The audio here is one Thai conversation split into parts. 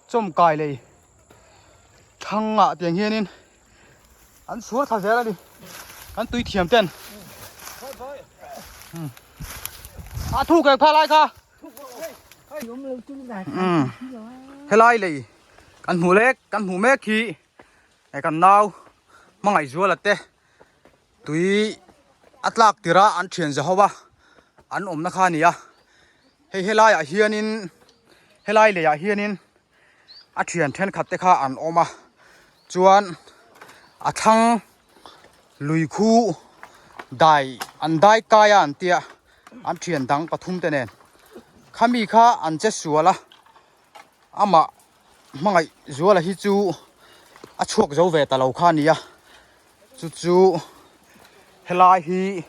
chôm cài này thằng ngạ tiếng hiên in ăn xuống thả rẽ ra đi ăn tùy thiểm tên thu cái pha lai kha thế lai này ăn hủ lết ăn hủ mé khí này cần nào mang ngày rùa là tê tùy ắt lạc tira ăn chuyện gì hả ăn nó kha nè hey lai à hiên in hey lai này à hiên in ăn chuyện then khát tê kha ăn à chuan thăng lùi khu đại ăn đại kaya ăn tia ăn chuyện đắng pathum tê nè khami kha ăn chết sủa la ama mangai rùa là hi chu chuộc dấu về ta lâu kha nè chu helai hi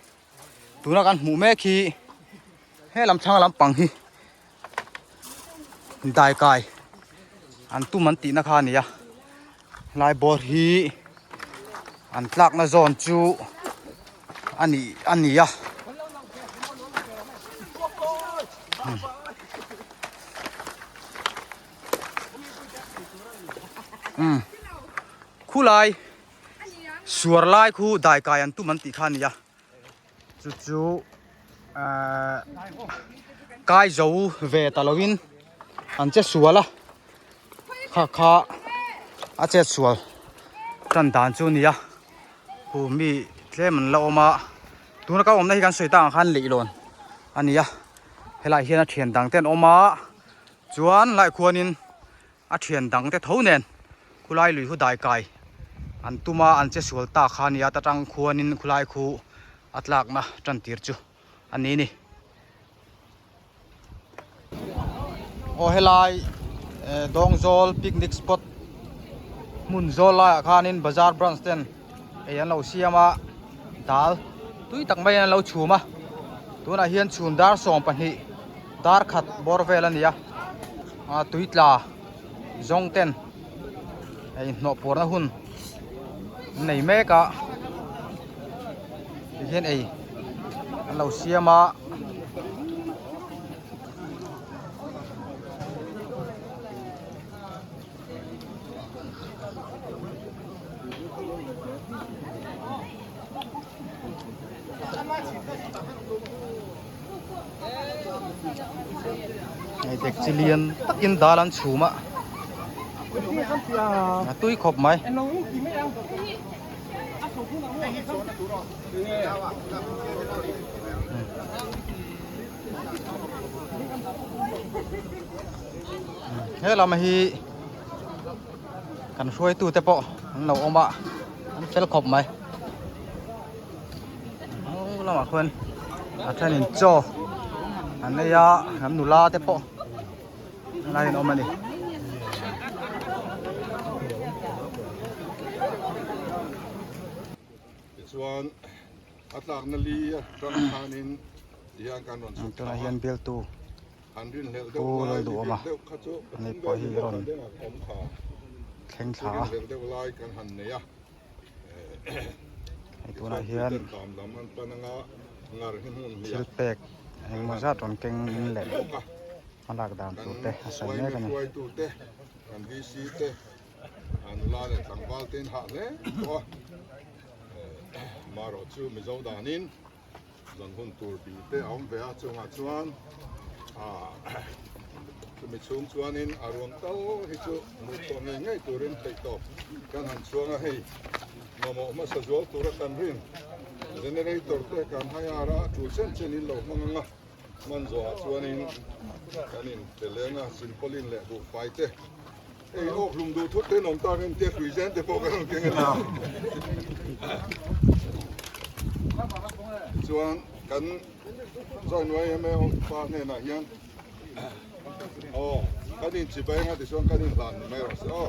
tu na kan mu me khi he lam thang lam pang hi dai kai an tu man ti na kha ni ya lai bor hi an tlak na zon chu ani ya khu lai suar lai khu dai kai an tu man ti kha ni ya chu kai dấu về Talovin ăn chết sủa la kha chết sủa chân đàn chu nia hù mi thế mình lâu mà tu nó có hôm nay gan sợi tang khan lì luôn anh nia hay lại hiện thiền đằng tên oma chuan lại khuanin thiền đằng tên thấu nền khu lai lùi khu đại cài anh tu ma ăn chết sủa ta khan nia ta trăng khuanin khu lai khu atlak na chân tiệt chu anh ní nè helai dong zol picnic spot mun zol la khanin bazar branch ten an lo siama dal tui tak mai an lo chuma tuna hian chun dar som pani dar khat borvel ania tui tla zong ten no por na hun nei me ka hian an lo siama tek chilian takin dalan chuma tui khop mai he lam hi kan soi tu te po an lo oma an fel khop mai lama khon athanin cho anh này ngắm nụ la tiếp bộ này nó mà nè chuan atlak na li ran khanin hian kan ron to na hian bel tu an rin hel tu loi du ma nei po hi ron thleng thla lai kan han ne ya tu na hian tam lam an pananga ngar hin hun thil pek heng mo za ton keng le alak dam tu te asai me kan tu te kan vc te an la le tangwal ten ha le to maro chu mi zo danin zon hun tur bi te aum ve a chunga chuan mi chung chuanin arong tal hi chu mu to ngai turin thei to kan han chuanga hei momo ma sa zo tur kan rin generator te kan hayara chu chen chen in lo manga man zo chuanin kanin telenga simpolin le du faite ei ok lum du thut te nom ta ren te fuizen te pokan kenga na chuan kan zoi noi me o pa ne na hian kanin chi bai nga ti chuan kanin dan me ro so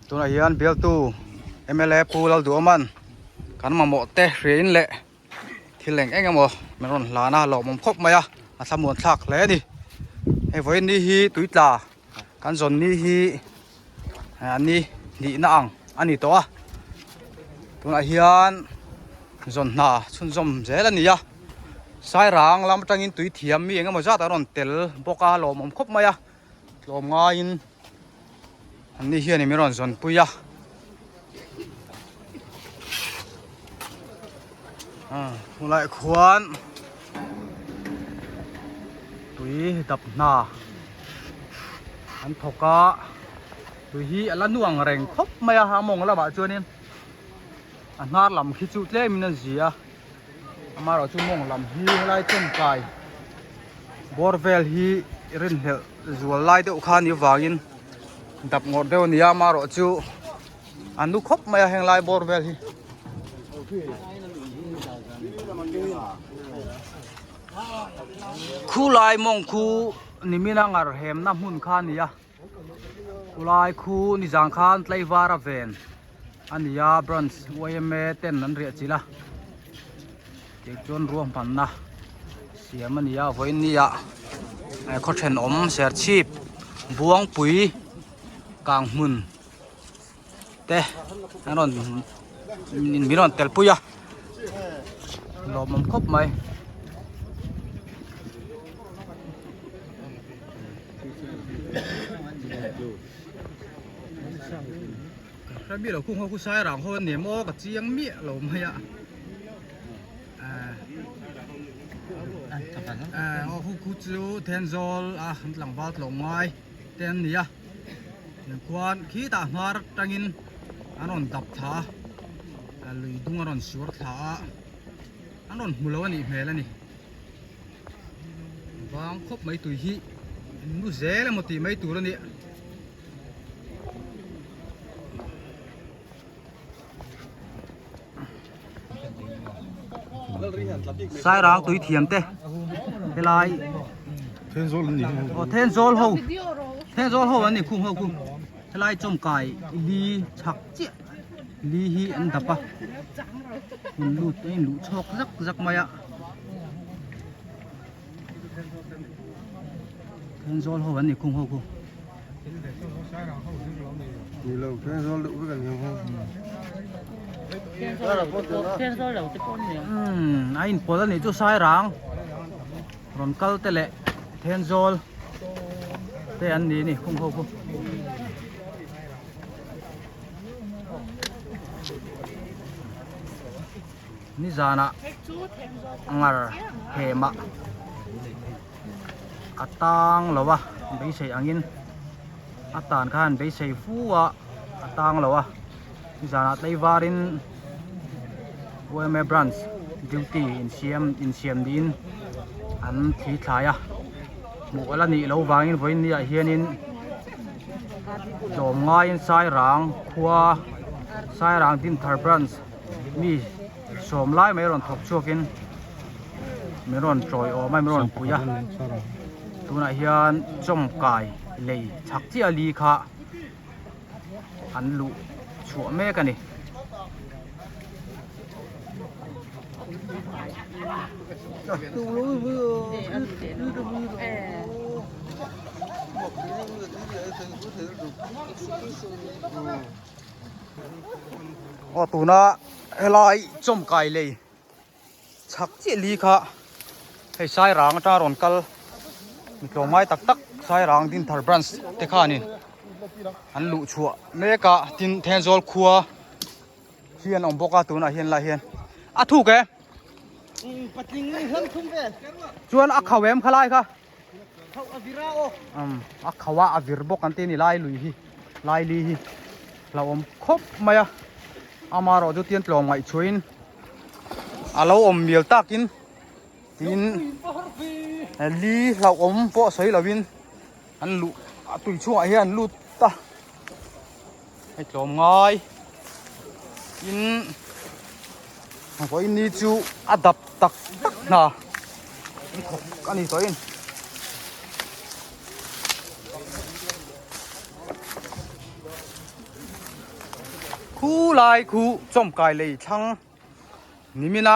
tu na hian bel tu MLA pulal du man kan ma mo te rein le thileng engamo meron lana lo mom khop maya athamon thak le ni e voi ni hi tuitla kan zon ni hi ani ni na ang ani to a tu na hian zon na chun zom zel ania sai rang lam tangin tui thiam mi engemaw zat aron tel boka lom om khop maya lom nga in anni hian mi ron zon puya mulai khuan tui dap na an thoka tui hi ala nuang reng khop maya ha mong la ba chuanin an ngar lam khi chu tle min an zia amaro chu mong lam hi lai chen kai borvel hi rin hel zual lai de ukhan ni wangin dap ngor deu ni amaro chu anu khop maya heng lai borvel hi khu lai mong khu nimina ngar hem na mun khan nia kulai khu ni jang khan tleivara ven ania bronze wayme ten nan ria chila ke chon ruam pan na siam ania voin nia kho then om ser chip buang pui kang mun te anon in miron tel puya lo mom khop mai ra biết là khung không sai rằng hơn niệm ô cả chiang mía lẩu mày ạ ô khu chiếu thiên zol lăng bát lẩu mai tên nia những quan khí ta mar trangin anon đập thả lùi dung anon sửa thả anon mulu ani mel ani vang khop mấy tuổi hi nu dễ là một tỷ mấy tuổi rồi sai rang tui thiam te helai Thiên zol ni. then zol ho ani khung ho khung helai chom kai li chak che li hi an dapa lu te lu chok zak maya then zol ho ani khung ho khung Ni lo thiên zol được cái nhiều không? Thiên số đầu thì con nhiều. Anh bỏ ra này cho sai rang còn câu tê lệ thiên zol tê ăn đi nè không ni zana ngar hema atang lawa bei sei angin atan khan bei sei fuwa atang lawa ni zana tleivarin OMA branch duty in siam din an thi thlaya mu ala ni lo wangin voin ni a hianin lom nga in sai rang khua sai rang din thar branch mi som lai mai ron thok chuakin mi ron troi o mai mi ron puya tuna hian chom kai lei chak chi ali kha an lu chu me ka ni o tuna helai chom kai lei chak chi li kha hei sai rang ta ron kal mi tlomai tak sai rang din thar branch te kha ni an lu chua me ka tin then zol khua hian om boka tuna hian la hian a thu ke chuan a khawem khalai kha a khawa avir bok an te ni lai lui hi lai li hi la om khop maya amaro du tian tlom ngai chuin alo om miel takin tin li la om po soi lawin an lu tui chuwa hian lu ta ai tlom ngai in voi ni chu adap tak na ani toin khu lai khu chom kai lei thang nimina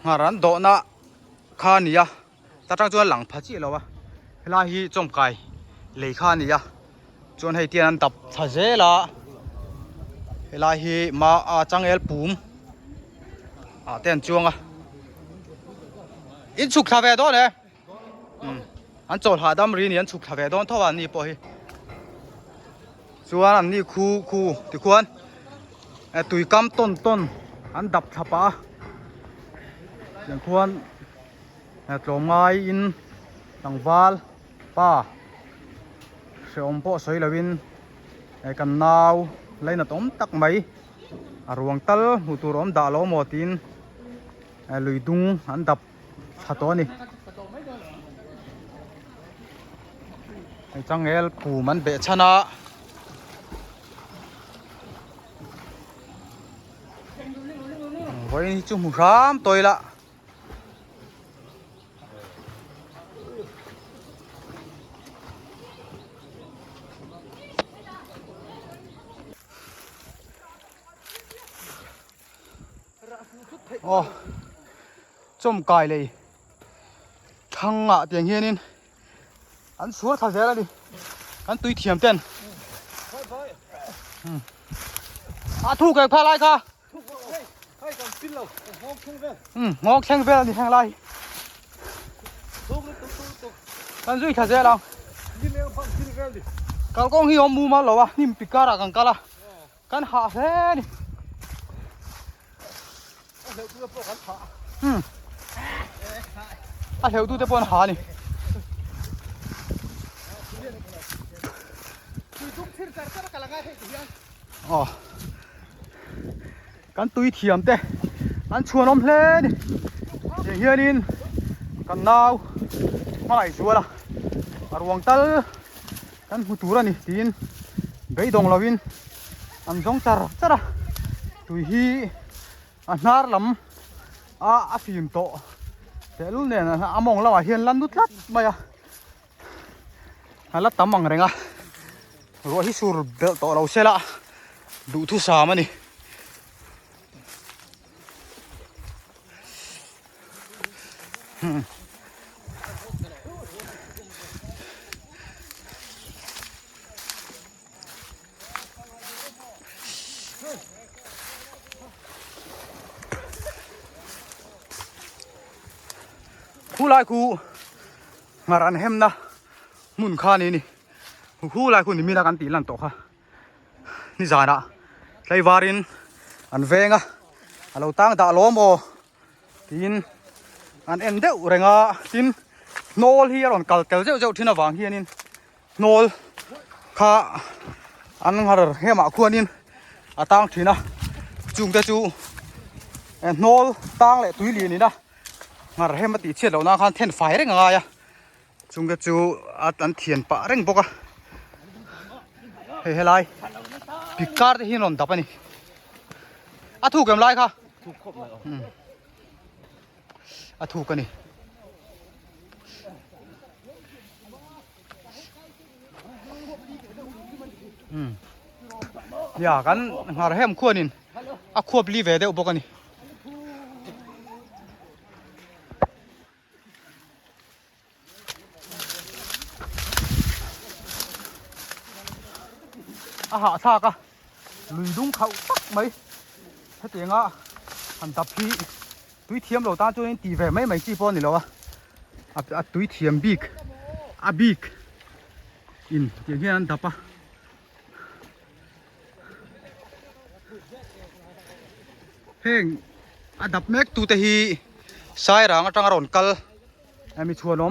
ngaran do na khania ta tang chuan lang phachi lowa hela hi chom kai lei khania chuan hei tian an tap thazela hela hi ma a changel pum à tiền chuông à ít chục thà về đó nè anh chọn hạ đam ri anh chục thà về đó thôi anh đi bồi chuan anh đi khu thì quan tùy cam ton anh đập thà paอย่างควรตรงไม้อินต่างวาลป้าเสียมพ่อสวยลวินกันนาวเลยนัดอมตักไหมรวงตัลหูตัวอมด่าล้อหมอตินลุยดุงอันดับถัดตัวนี่จังเอลผูมันเบะชนะไว้จุ่มรามตัวละโอ้จมกายเลยทั้งอ่ะเตียงเฮียนินอันสวยท่าเสียแล้วดิอันตุยเทียมเต้นถูกแก่พาไล่ค่ะงอกแข้งเวลาดิแข้งไล่อันสุยท่าเสียแล้วกัลกงฮิอมมูมาหรอวะนี่ปิการะกันกะละกันหาเสียนี่เหวดูแต่ปนหานี่อ๋อกันตุยเทียมเต้อันชวนอมเพลนี่เฮียนินกันนาวมาไหลชัวละรวงตัลกันหูตูระนี่ตีนเบยดงลาวินอันจงจาระตุยฮีอันนาร์ลำฟิล์มโตแต่รุ่นเนี่ยนะมองเราเฮียนลันดุดลัดมาอะลัดตำมังเร่งอะรัวที่สุดเดลโตเราเสละดูทุสามันนี่คู่ลายคู่งานเฮมนะมุนค่านี่คู่ลายคู่นี่มีนักการตีลันโตค่ะนี่จ่ายนะไลวารินอันเวงอะเราตั้งตาล้อมโอทีนอันเอ็นเดอเรงอะทีนโนลฮีร้อนกัลเตลเจ้าที่น่าวางเฮียนินโนลค่ะอันหาเฮมาขวานินตั้งทีนะจุงแต่จูโนลตั้งเลยตุยลีนี่นะงานเฮมาตีเชี่ยเราหน้าคันเทนไฟเร่งไงอะจุงแต่จูอันเทียนปะเร่งปกอะเฮ้ยไรพิการที่หินร้อนดับนี่ถูกกันไรค่ะถูกครบเลยถูกกันนี่อย่ากันหาเรื่องขั้วนินขั้วบลีเวเดอุปกันนี่หาซากะลุยดุ้งเขาตักไหมถ้าเตียงอันดับพี่ตุยเทียมเราตาตัวนี้ตีแหวนไม่จีบอลนี่หรอวะตุยเทียมบิ๊กบิ๊กอินอย่างเงี้ยอันดับเพ่งอันดับเมกตูเตฮีสายหลังจังรอนกัลมีชวน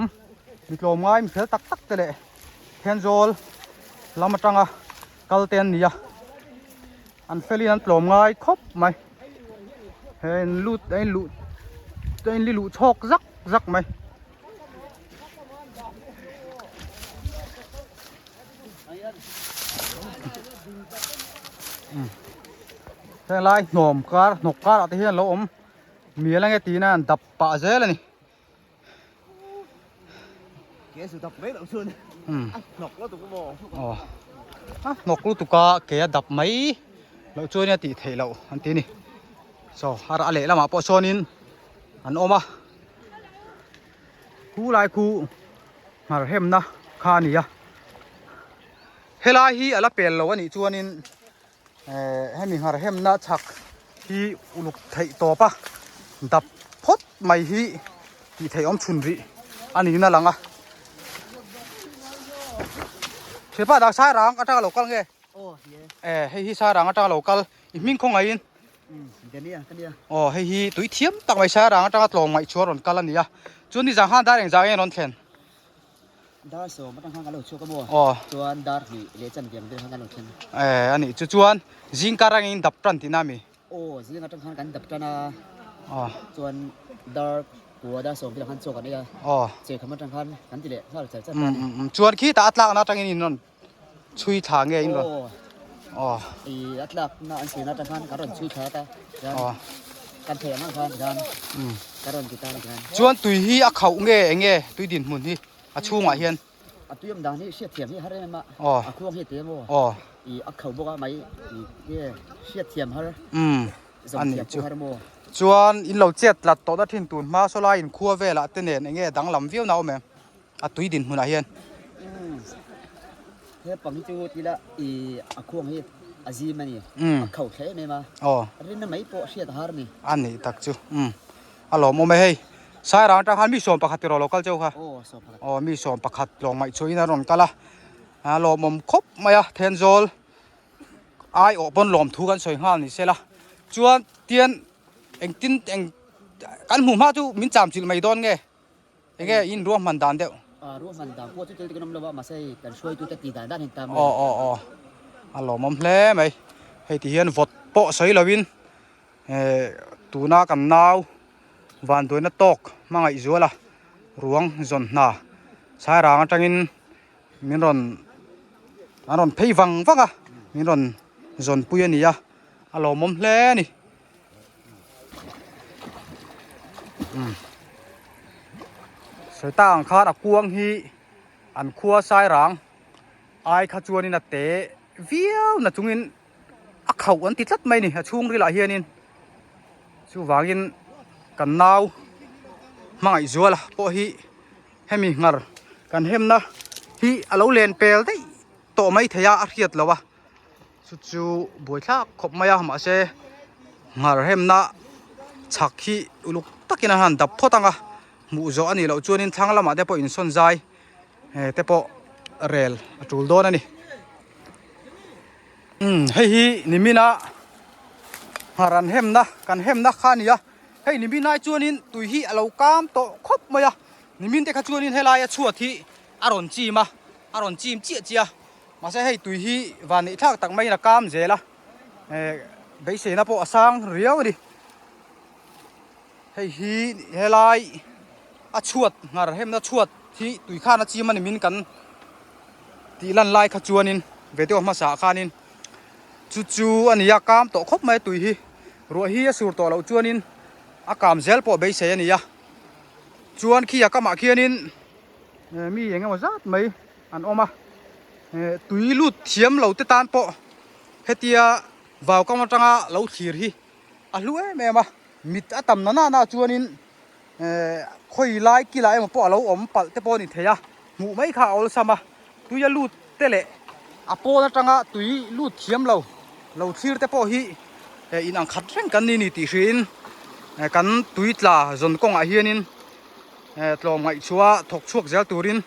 มีกลมง่ายมีเสือตักแต่เลยเทนโจลลำมาจังกัลเตนนี่อันเฟลีนั้นกลมง่ายครบไหมเห็นลุดลุชอกซักไหมแทงไล่หน่อมการนกการอะไรที่เรามีอะไรไงตีนั่นดับปะเจเลยนี่เกสุดับไม่หลังชนนกแล้วตุกบอ๋อนกลูกตุกเกยดับไหมเราช่วยเนี่ยตีเทเราอันตีนี่ฮาร์อะไรแล้วมาปอชนินอันอมาคู่ลายคู่ฮาร์เฮมนะข้านี่อะเฮลาฮีอะไรเปลี่ยนเราวันนี้ชวนินให้มีฮาร์เฮมนะชักที่อุลุกไทยตัวปะ ดับพดไม่ฮีที่ไทยอมชุนริอันนี้น่าหลังอ่ะเชื่อป่ะดักสายรังอาจารย์โลกัลไง โอ้เย่ ให้ฮีสายรังอาจารย์โลกัลอีมิ่งคงไงอิน เดี๋ยวนี้อ่ะกันเดียว อ๋อให้ฮีตุยเทียมตักไม่สายรังอาจารย์ลงไม่ชัวร์รอนกัลนี่อ่ะจวนนี่จะห้าได้เองจะเองนอนแทน ดาร์โซมาตั้งข้างกันเราชัวร์กันบ่ อ๋อ จวนดาร์นี่เลจันเดียมเดินข้างกันเราเช่น อันนี้จวนจิงการังอินดับปรันตินามี โอ้สิงห์ตั้งข้างกันดับจันนะ อ๋อ จวนดาร์ตัวดาร์โซที่ตั้งข้างโซกันนี่อ่ะ อ๋อ เจอคำว่าตั้งข้างกันทีเดียวถ้าเราจะ จวนขี้ตาอัตลักนะจังอินนนช่วยทางไงอินก่อน โอ้ อ๋อ อีอัตลักน่าอันสีน่าตั้งข้างการันช่วยแท้ตากัน อ๋อ กันเทียมนั่งข้างกันการันกีตาร์กัน ชวนตุยฮีอักเขาเงยตุยดินมุนฮีอาชูงอ่ะเฮียน อ่ะตุ้ยมดานี่เสียเทียมนี่ฮะได้ไหม อ๋อ อ่ะควงเฮียเทียมบ่ อ๋อ อีอักเขาบอกว่าไม่อีเนี่ยเสียเทียมฮะ สม อัน เที นี้ ยม จู ฮะได้บ่ ชวนอินเหล่าเจ็ดหลัดโตดัดทิ้งตูนมาโซลาอินคัวเวละเตเนนเงยดังลำวิวเอาแม่อะตุยดินมุนอ่ะเฮียน เฮ้ยปังที่จูทีละอีอักควงเฮียอาจีมันนี่อักเขาใช้ไหมมา อ๋อ เรื่องนั้นไม่โปะเสียทหารนี่ อันนี้ตักจูอะหลอมไม่ให้สายรางจังหันมีส่วนประคัดติรอโลกัลเจ้าค่ะ โอ้สอบ อ๋อมีส่วนประคัดลองไม่ช่วยนะรอนกันละหลอมครบไหมอะเทนโซลไอออกบนหลอมถูกันสวยงามนี่เสียละชวนเตียนเอ็งตินเอ็งกันหมู่มาจูมินจามจิลไม่โดนไงเงยอินรวมมันดันเดียว ร่วมมันต่างพวกที่เจอกันน้ำละว่ามาใส่กันช่วยตัวตีกันด้านเห็นตาม อ๋ออะหลอมแผลไหมให้ที่เห็นวดโปะใส่ละวินตูน่ากันนาววันตัวน่ะตกมาไงจัวละรวงจนน่ะสายรางจังอินมินรอนอันรอนเพย์ฟังอ่ะมินรอนจนปุยนี่อ่ะอะหลอมแผลนี่สายตาอังคาดกวงฮีอันคัวสายรางไอขจวนนี่น่ะเตะวิวน่ะจุงอินอักเขาอันติดลัดไหมนี่ช่วงรีละเฮียนินชูวางินกันนาวมาไงจัวละพอฮีให้มีงัดกันเห็มนะฮีอาลูเลนเปลได้โตไม่ทยาอาเรียดแล้ววะชูบวยทักขบมายามาเชงัดเห็มนะชักฮีอุลุกตะกินอาหารดับพอตังอ่ะมูโจอันนี้เราจวนินทางละมาเดปอินสนใจเดปเรลจูลโดนนี่ให้ฮีนิมินะหารันเห็มนะกันเห็มนะข้านี่ยะให้นิมินายจวนินตุยฮีเรากามโตครบมายะนิมินเด็กจวนินให้ลายชัวที่อารอนจีมาอารอนจีมเจียเจียมาใช่ให้ตุยฮีวันนี้ทักตักไม่นะกามเจละไปเสียนะพอสร้างเรียวดิให้ฮีให้ลายชวดงานเห็มนะชวดที่ตุยข้านะจีมันนิมินกันที่ลันลายขจวนินเวทีออกมาสาขานินจู่ๆอันนี้อากามโตครบไม่ตุยฮีรัวฮีสูรตัวเราจวนินอากามเซลปอเบยเสียนี่ยะจวนขี้อากามาขี้นินมีอย่างเงี้ยว่าจัดไหมอันออกมาตุยลุดเทียมเราเตตานปอเฮตียว่าวก็มาจังอะเราขีร์ฮีอ่ะรู้แม่มามิดอะตำนั่นน่ะจวนินค่อยไล่กี่ไล่มาปอเราอมปัลเตปอนี่เทียหมู่ไม่ข่าวซ้ำมาตุยลุดเตะเละอะปอนะจังอะตุยลุดเทียมเราขีร์เตปอฮีอินอังคัดเร่งกันนี่ตีสินกันตุยตลาจนกงอาเฮียนินตลอมไงชัวถกช่วงเจ้าตูริน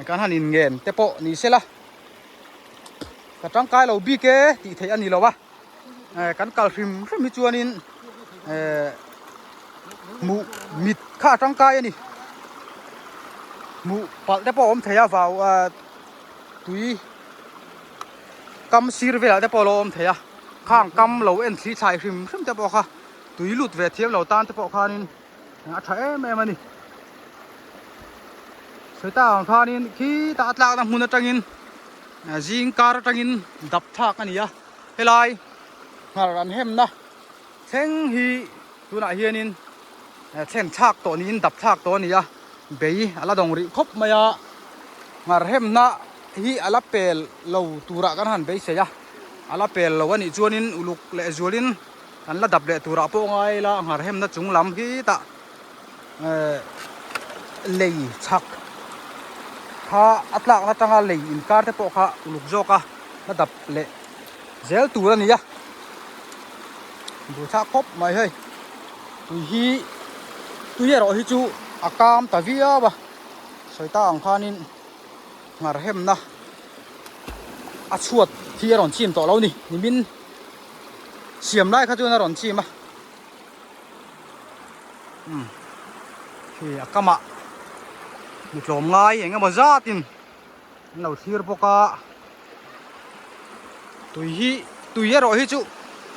กันหันอินเงินเตปอนี่เสละกระจังกายเราบีเกตีเทียนนี่เราวะกันกัลฟิมมิจวนินมูมิดข้าจังกายนี่มูปัลเตปอมเทียว่าวตุยกำซีร์เวลเตปอลอมเทียข้างกำเราเอ็นสีชายฟิมเตปอค่ะตุยลุดเวทียมเราตานเตปอคานินอาใช้แม่มันนี่สายตาของคานินขี้ตาตลาดน้ำหุ่นจังอินจิงการจังอินดับทักอันนี้อะเฮลัยงานรันเฮมนะเทงฮีตัวไหนเฮียนินเทงทักตัวนี้ดับทักตัวนี้อะเบย์อะไรดงริคบมายางานเฮมนะฮีอะไรเปลเราตัวรักันหันเบย์เสียอะไรเปลเราวันนี้จวนินอุลุกเละจวนินอันละดับเละตัวระโปงไงละงานเฮมนะจุงลำฮีตะเลยชักข้าอัตลักษณ์จังอะไรอินการ์เตปอข้าอุลุกโจกะระดับเละเซลตัวนี้ยะดูชักครบไหมเฮ้ย ตุยรอฮิจูอากามตะวิอาบะสอยตาอังคานินงารเฮมนะอาชวดที่รอนชิมต่อเรานี่มินเสียมไล่ข้าจูนรอนชิมะที่อากามะมีโจมง่ายอย่างเงี้ยมาจ้าตินเราที่รปกะตุยรอฮิจู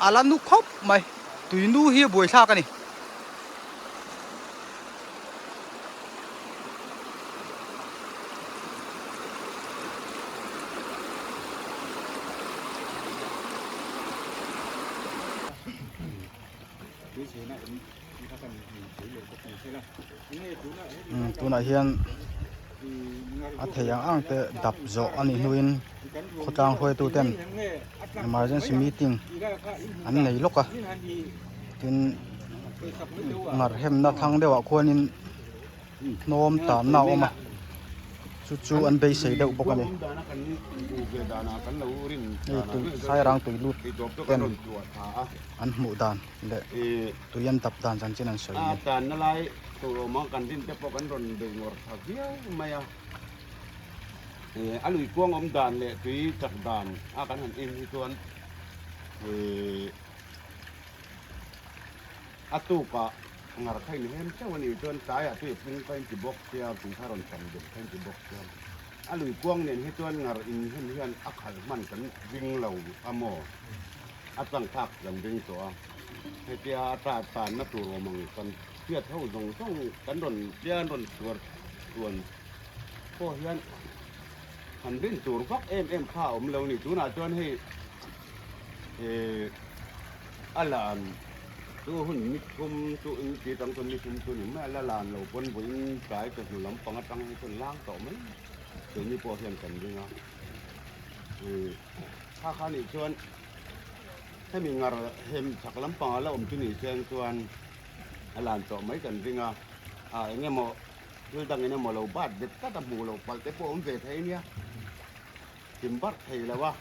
อาลันนุคบไหมตุยนูฮีบวยชากันนี่ตัวไหนเฮียนอาเทียงอ่างเตะดับโจอันนี้นุินขจางคุยตัวเต็ม emergency meeting อันไหนลูกอะกินงัดเห็มนักทางเดียวควรนินโน้มตามน่าออกมาจู่ๆอันเบยเสียเดียวปกตินี่ตุใช้รังตุยลุดเป็นอันหมู่ดานเด็ตุยันตับดานจันเจนันสวยนี่ dan nalai tu makan din te pokan ron de ngor thagia maya alui kuang om dan le tui chak dan akan han in hi tuan atu ka ngar khai ni hem chawani tuan tai atu pung kain ki bok tia pung tharon tam de kain ki bok tia alui kuang nen hi tuan ngar in hem hian akhal man kan wing lo amo atang thak yang ding to he tia ta ta na tu romang kanเพื่อเท่าตรงต้องกันดนเลี้ยนดนส่วนพวกยันหันดิ้นสูงฟักข้าวเรานี่ตัวน่าจวนให้อัลลานตัวหุ่นมิคุมตัวอินทรีย์ตั้งตัวมิคุมตัวนี่แม่ละลานเราปนบุญกายตัวหลำปังตั้งให้คนล้างต่อไหมตัวนี้พวกยันกันด้วยนะถ้าข้านี่ชวนถ้ามีงานเห็มฉักลำปังแล้วอมตัวนี่เชิญชวนalan to mai kan ringa enge mo dang ene mo lo bat det ka ta bu lo pal te po om ve thai nia tim bat thai la wa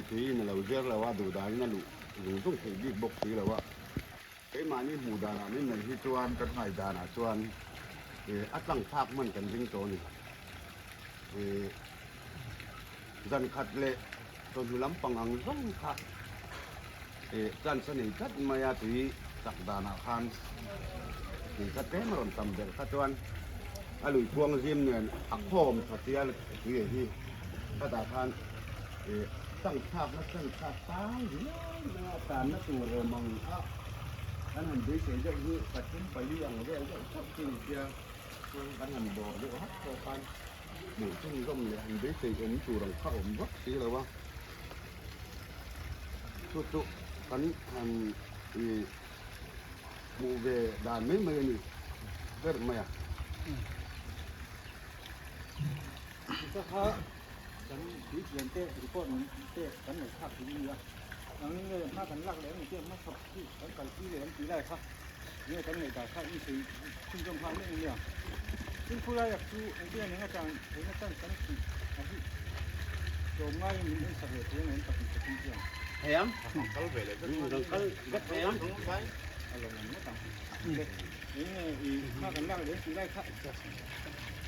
tui na lo zer la wa du da na lu tung thai bi bok ti la wa cái mà ni mu da na ni na hi chuan kan hai da na chuan atlang thak man kan ring to ni dan khat le to du lam pang ang rong kha dan sa ni khat maya tui tak dana khan ni ka te maron tam der ka chuan alui kuang zim nen akhom thatia hi hi ka da khan tang thap na tang thap tang hi na tan na tu ro mang a kan han dei se ja hi ka tin pai li ang ge ja chap tin tia kan han bo de hat to pan ni chung gom le han dei se en tu rang kha om vak ti la wa tu kan han bu về đàn mấy mươi này rất là mày àก็เขาฉันดีเขียนเตะรีพอร์ตเตะฉันหนึ่งภาคที่นี่อ่ะหลังนี้เลยภาคกันลักแล้วนี่เจ้ามาขับที่ฉันกันที่เลยฉันตีได้ครับเนี่ยฉันเลยแต่ข้าอีสีขึ้นจงพันนี่เนี่ยซึ่งผู้ใดอยากดูไอ้เจ้าเนี่ยอาจารย์เห็นอาจารย์ฉันคืออันที่โจมง่ายมีไม่สักเหตุเห็นตัดสินใจเจ้า thèm thằng cල් rất thèm ini makan lang dia silai kak.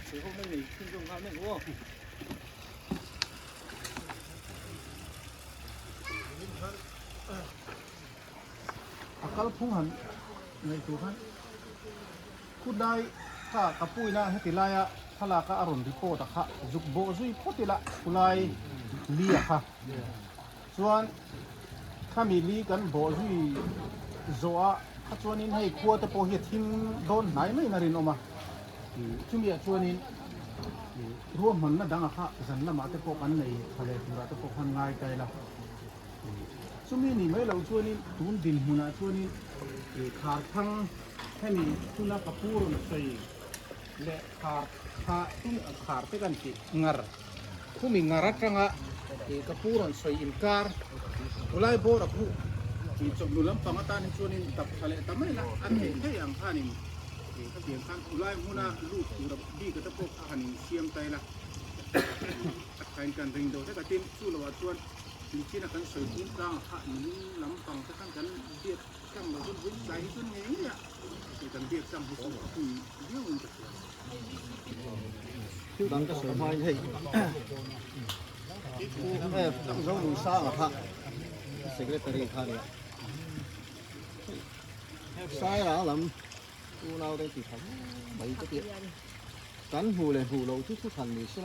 Sebab ni kunjung kami oh. Akal punghan ngai tuhan. Kudai ka kapui na hetilaya thala ka aron dipo ta kha jukbo zui potila kulai lia kha. Chuan kami li kan bo zui zoa chuanin hei khua te po hi thing don nai mai narin oma chumi chuanin ruam man na danga kha zan lama te po kan nei thale tura te po khan ngai kai la chumi ni mai lo chuanin tun din huna chuanin khar thang hemi tuna kapur na sei le khar kha tun khar te kan ti ngar khumi ngara tanga kapur an sei inkar ulai bor aphuมีจบดูลำฟังตาในช่วงนี้ตับทะเลแต่ไม่ละอันเห็นแค่อย่างข้านี่ถ้าเปลี่ยนข้างอุไรมุนาลูกอยู่กับบี้ก็จะพวกหันเชียมใจละการกันริงโดถ้ากระติ้นสู้ระหว่างชวน Mungkin akan sejuta hak ini lampang tekan kan dia kan baru saya itu ni ya. Kita dia kan hukum dia untuk đang có sự hoài thì đang giống đủ xa ở thằng secretary thằng này sai đã lắm u nào đây thì thằng mấy cái tiền cắn hù lên hù lâu chút chút thằng này sẽ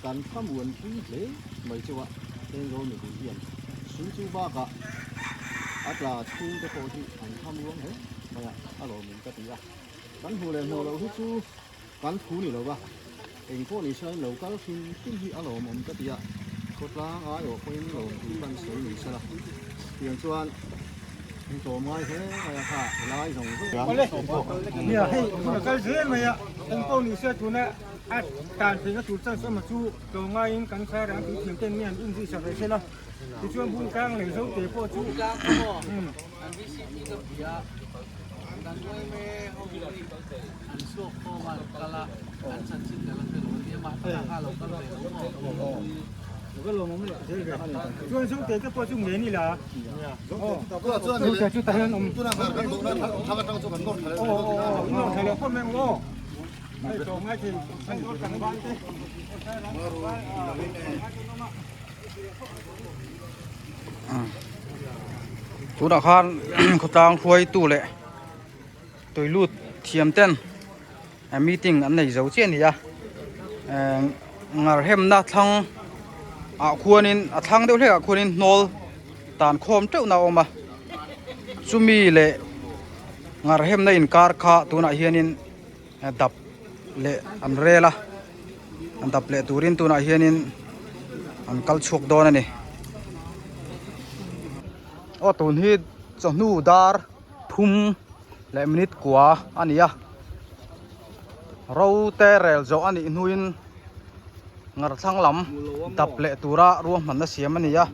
cắn tham nguồn quý lễ mấy chỗ ạ tên rồi mình cũng hiền số chú ba cả là chú cái phố thì thằng tham uống hết mà alo mình cái gì à cắn hù lên hù lâu chút chú cắn thú này lâu baเองพวกนี้ใช้เหลาก็คือขึ้นที่อารมณ์มันก็ตีอ่ะกดล้างอ้ายออกไปเหลาที่มันสวยนี่ใช่ละอย่างส่วนตัวไม้แท้ไอ้ค่ะลายส่งเนี่ยให้ก็เสียไหมอ่ะองค์พวกนี้เสียจุนะการเป็นก็ถูกสร้างสมาชูตัวง่ายกันแค่แรงที่เทียมเต้นเนี่ยอินทรีย์สักใช่ละที่ช่วงพูนกลางเลยเขาเตะพวกชูกลางอันที่สี่ที่ก็เบียดังด้วยแม่เขาอันโชคพ่อวันกะละอันสันสินแต่ละเป็นวันนี้มาถ้าเราก็เลยก็ลงมาเลยช่วงช่วงเตะก็พอช่วงเย็นนี่แหละก็ช่วงแต่ช่วงแต่นั้นตัวนั้นก็ดูนั่นทำมาตั้งตัวกันหมดเลยโอ้น้องใครเลยพ่อแม่โง่ไอ้โจไม่จริงไอ้รถกันบ้านที่ทุกอาคารเขาต่างคุยตู้เลยตัวลูดเทียมเต้นมีติ้งอันไหนเจ้าเจียนนี่จ้ะงาเห็มน่าทั้งควรนินทั้งเดียวเลยควรนินนอลตานคอมเจ้าหน้าออกมาซุมีเลยงาเห็มในอินการ์ขาตัวน่ะเฮียนินดับเลยอันเรล่ะอันดับเลยตัวรินตัวน่ะเฮียนินอันกัลชกโดนนี่โอ้ตัวนี้จะนูดาร์ทุ่มและมินิทกว่าอันนี้อะเราแต่เรลโจอันนี้นุ้ยงาทั้งลำดับเละตัวระรวมมันน่ะเสียมันนี่อะ